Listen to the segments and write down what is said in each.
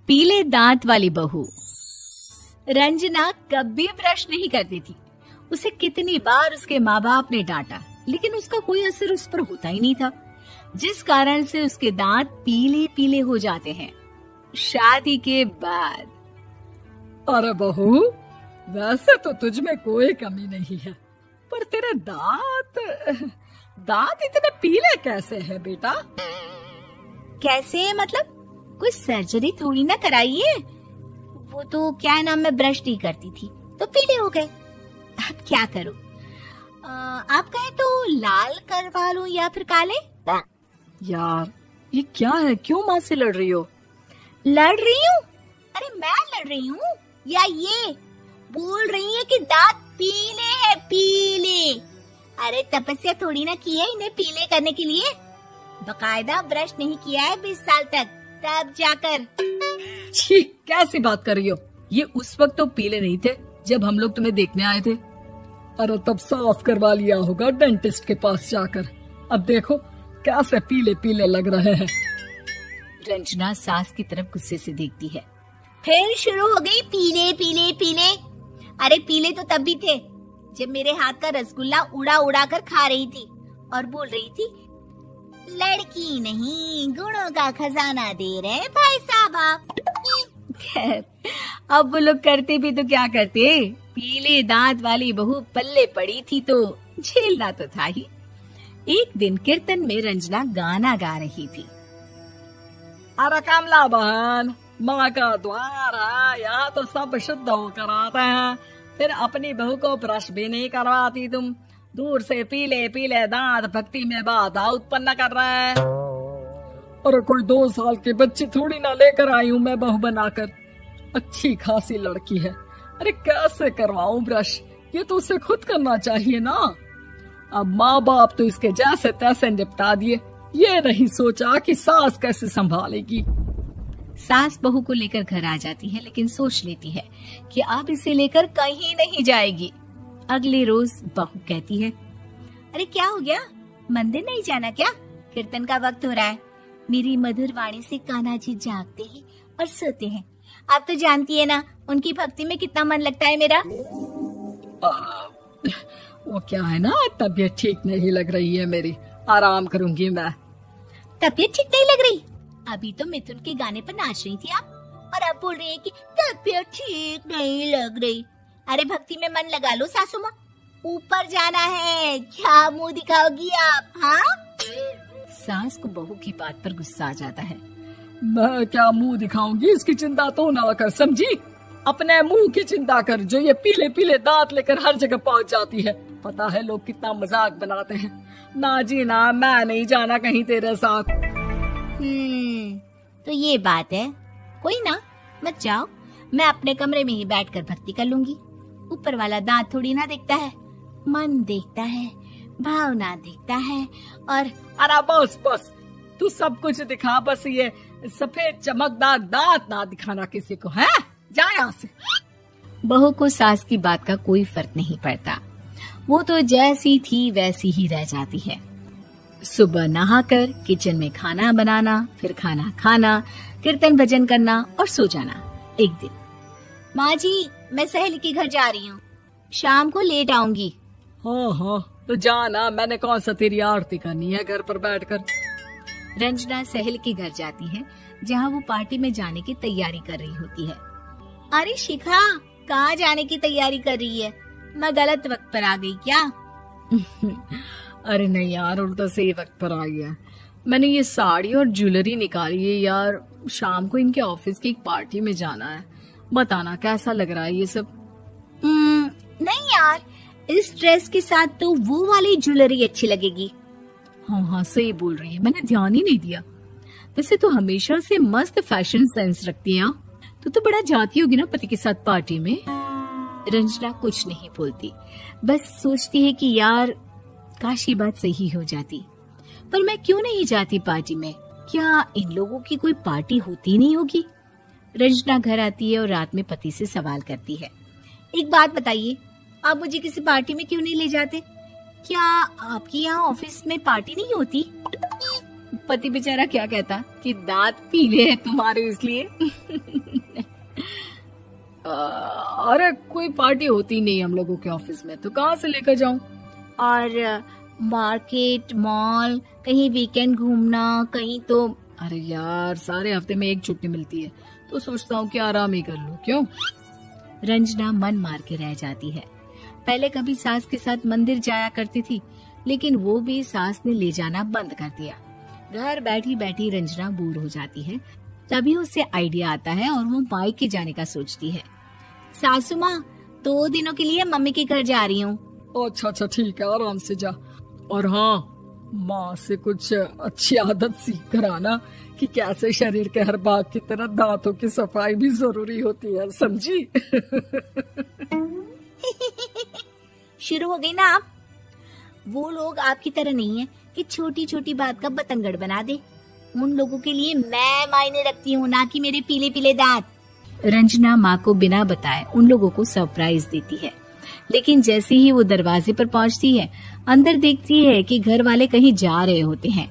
पीले दांत वाली बहू। रंजना कभी ब्रश नहीं करती थी। उसे कितनी बार उसके माँ बाप ने डांटा, लेकिन उसका कोई असर उस पर होता ही नहीं था, जिस कारण से उसके दांत पीले पीले हो जाते हैं। शादी के बाद। अरे बहू, वैसे तो तुझ में कोई कमी नहीं है, पर तेरे दांत इतने पीले कैसे हैं बेटा? कैसे मतलब? कोई सर्जरी थोड़ी ना कराइए। वो तो क्या नाम, मैं ब्रश नहीं करती थी तो पीले हो गए। अब क्या करूं? आप कहे तो लाल करवा लूं या फिर काले? यार ये क्या है, क्यों माँ से लड़ रही हो? लड़ रही हूँ? अरे मैं लड़ रही हूँ या ये बोल रही है कि दांत पीले हैं, पीले। अरे तपस्या थोड़ी ना की है इन्हें पीले करने के लिए। बकायदा ब्रश नहीं किया है 20 साल तक, तब जाकर। छी, कैसी बात कर रही हो? ये उस वक्त तो पीले नहीं थे जब हम लोग तुम्हें देखने आए थे। अरे तब साफ करवा लिया होगा डेंटिस्ट के पास जाकर। अब देखो कैसे पीले पीले लग रहे हैं। रंजना सास की तरफ गुस्से से देखती है। फिर शुरू हो गई पीले पीले पीले। अरे पीले तो तब भी थे जब मेरे हाथ का रसगुल्ला उड़ा उड़ा कर खा रही थी और बोल रही थी, लड़की नहीं गुणों का खजाना दे रहे भाई साहब आप। खैर, अब वो लोग करते भी तो क्या करते, पीले दांत वाली बहू पल्ले पड़ी थी तो झेलना तो था ही। एक दिन कीर्तन में रंजना गाना गा रही थी। अरे कमला बहन, माँ का द्वार है, यहाँ तो सब शुद्ध होकर आते हैं, फिर अपनी बहू को ब्रश भी नहीं करवाती तुम। दूर से पीले पीले दांत भक्ति में बाधा उत्पन्न कर रहे हैं। अरे कोई 2 साल के बच्चे थोड़ी ना लेकर आई हूँ मैं बहू बनाकर। अच्छी खासी लड़की है, अरे कैसे करवाऊं ब्रश? ये तो उसे खुद करना चाहिए ना। अब माँ बाप तो इसके जैसे तैसे निपटा दिए, ये नहीं सोचा कि सास कैसे संभालेगी। सास बहू को लेकर घर आ जाती है, लेकिन सोच लेती है कि अब इसे लेकर कहीं नहीं जाएगी। अगले रोज बहू कहती है, अरे क्या हो गया, मंदिर नहीं जाना क्या? कीर्तन का वक्त हो रहा है। मेरी मधुर वाणी से कान्हा जी जागते हैं और सोते हैं। आप तो जानती है ना उनकी भक्ति में कितना मन लगता है मेरा। वो क्या है ना, तबीयत ठीक नहीं लग रही है मेरी, आराम करूंगी मैं। तबीयत ठीक नहीं लग रही? अभी तो मिथुन के गाने पर नाच रही थी आप, और अब बोल रही है कि तबीयत ठीक नहीं लग रही। अरे भक्ति में मन लगा लो सासू माँ, ऊपर जाना है, क्या मुंह दिखाओगी आप? हाँ? सास को बहू की बात पर गुस्सा आ जाता है। मैं क्या मुंह दिखाऊंगी, इसकी चिंता तो ना कर, समझी? अपने मुंह की चिंता कर, जो ये पीले पीले दांत लेकर हर जगह पहुंच जाती है। पता है लोग कितना मजाक बनाते हैं। ना जी ना, मैं नहीं जाना कहीं तेरे साथ। तो ये बात है। कोई ना, मत जाओ, मैं अपने कमरे में ही बैठकर भक्ति कर लूंगी। ऊपर वाला दांत थोड़ी ना देखता है, मन देखता है, भावना देखता है। और अरे बस बस, तू सब कुछ दिखा, बस ये सफेद चमकदार दांत ना दिखाना किसी को, है? जा यहाँ से। बहू को सास की बात का कोई फर्क नहीं पड़ता, वो तो जैसी थी वैसी ही रह जाती है। सुबह नहाकर किचन में खाना बनाना, फिर खाना खाना, कीर्तन भजन करना और सो जाना। एक दिन, माँ जी मैं सहेली के घर जा रही हूँ, शाम को लेट आऊंगी। हाँ, तो जाना, मैंने कौन सा तेरी आरती करनी है घर पर बैठकर। रंजना सहेली के घर जाती है, जहाँ वो पार्टी में जाने की तैयारी कर रही होती है। अरे शिखा, कहाँ जाने की तैयारी कर रही है? मैं गलत वक्त पर आ गई क्या? अरे नहीं यार, उल्टा सही वक्त पर आई है। मैंने ये साड़ी और ज्वेलरी निकाली है यार, शाम को इनके ऑफिस की एक पार्टी में जाना है। बताना कैसा लग रहा है ये सब? नहीं यार, इस ड्रेस के साथ तो वो वाली ज्वेलरी अच्छी लगेगी। हाँ, सही बोल रही है, मैंने ध्यान ही नहीं दिया। वैसे तो हमेशा से मस्त फैशन सेंस रखती है। तो बड़ा जाती होगी ना पति के साथ पार्टी में। रंजना कुछ नहीं बोलती, बस सोचती है कि यार काश ये बात सही हो जाती, पर मैं क्यों नहीं जाती पार्टी में? क्या इन लोगों की कोई पार्टी होती नहीं होगी? रंजना घर आती है और रात में पति से सवाल करती है, एक बात बताइए, आप मुझे किसी पार्टी में क्यों नहीं ले जाते? क्या आपकी यहाँ ऑफिस में पार्टी नहीं होती? पति बेचारा क्या कहता कि दांत पीले हैं तुम्हारे इसलिए। अरे कोई पार्टी होती नहीं हम लोगों के ऑफिस में, तो कहाँ से लेकर जाऊं? और मार्केट, मॉल, कहीं वीकेंड घूमना, कहीं तो। अरे यार सारे हफ्ते में एक छुट्टी मिलती है, तो सोचता हूँ कि आराम ही कर लूं। क्यों? रंजना मन मार के रह जाती है। पहले कभी सास के साथ मंदिर जाया करती थी, लेकिन वो भी सास ने ले जाना बंद कर दिया। घर बैठी बैठी रंजना बोर हो जाती है। तभी उसे आइडिया आता है और वो मायके जाने का सोचती है। सासू माँ, 2 दिनों के लिए मम्मी के घर जा रही हूँ। अच्छा अच्छा ठीक है, आराम से जा। और हाँ, माँ से कुछ अच्छी आदत सीख कर आना कि कैसे शरीर के हर भाग की तरह दांतों की सफाई भी जरूरी होती है, समझी? शुरू हो गई ना आप। वो लोग आपकी तरह नहीं है कि छोटी छोटी बात का बतंगड़ बना दे। उन लोगों के लिए मैं मायने रखती हूँ, ना कि मेरे पीले पीले दांत। रंजना माँ को बिना बताए उन लोगों को सरप्राइज देती है, लेकिन जैसे ही वो दरवाजे पर पहुँचती है, अंदर देखती है कि घर वाले कहीं जा रहे होते हैं।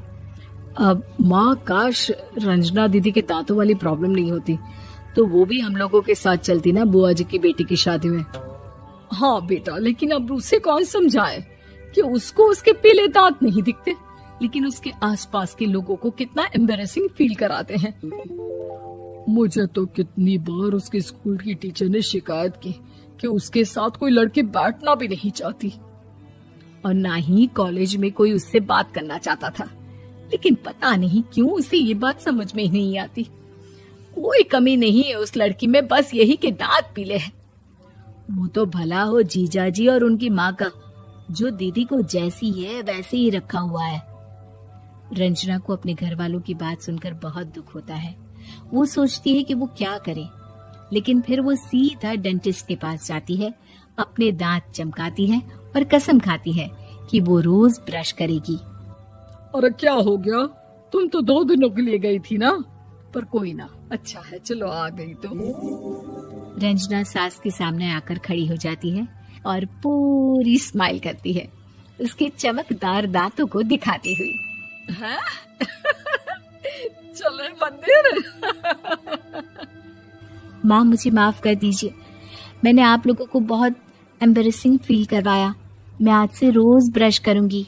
अब माँ, काश रंजना दीदी के दांतों वाली प्रॉब्लम नहीं होती, तो वो भी हम लोगों के साथ चलती ना बुआ जी की बेटी की शादी में। हाँ बेटा, लेकिन अब उसे कौन समझाए कि उसको उसके पीले दांत नहीं दिखते, लेकिन उसके आसपास के लोगों को कितना एम्बैरेसिंग फील कराते हैं। मुझे तो कितनी बार उसके स्कूल की टीचर ने शिकायत की कि उसके साथ कोई लड़की बैठना भी नहीं चाहती, और ना ही कॉलेज में कोई उससे बात करना चाहता था। लेकिन पता नहीं क्यों उसे ये बात समझ में ही नहीं आती। कोई कमी नहीं है उस लड़की में, बस यही कि दांत पीले हैं। वो तो भला हो जीजा जी और उनकी माँ का, जो दीदी को जैसी है वैसे ही रखा हुआ है। रंजना को अपने घर वालों की बात सुनकर बहुत दुख होता है। वो सोचती है कि वो क्या करे, लेकिन फिर वो सीधा डेंटिस्ट के पास जाती है, अपने दांत चमकाती है और कसम खाती है कि वो रोज ब्रश करेगी। अरे क्या हो गया? तुम तो 2 दिनों के लिए गई थी ना, पर कोई ना, अच्छा है, चलो आ गई तो। रंजना सास के सामने आकर खड़ी हो जाती है और पूरी स्माइल करती है, उसके चमकदार दांतों को दिखाती हुई। है? चले मंदिर। माँ, मुझे माफ कर दीजिए, मैंने आप लोगों को बहुत एम्बैरेसिंग फील करवाया। मैं आज से रोज ब्रश करूंगी।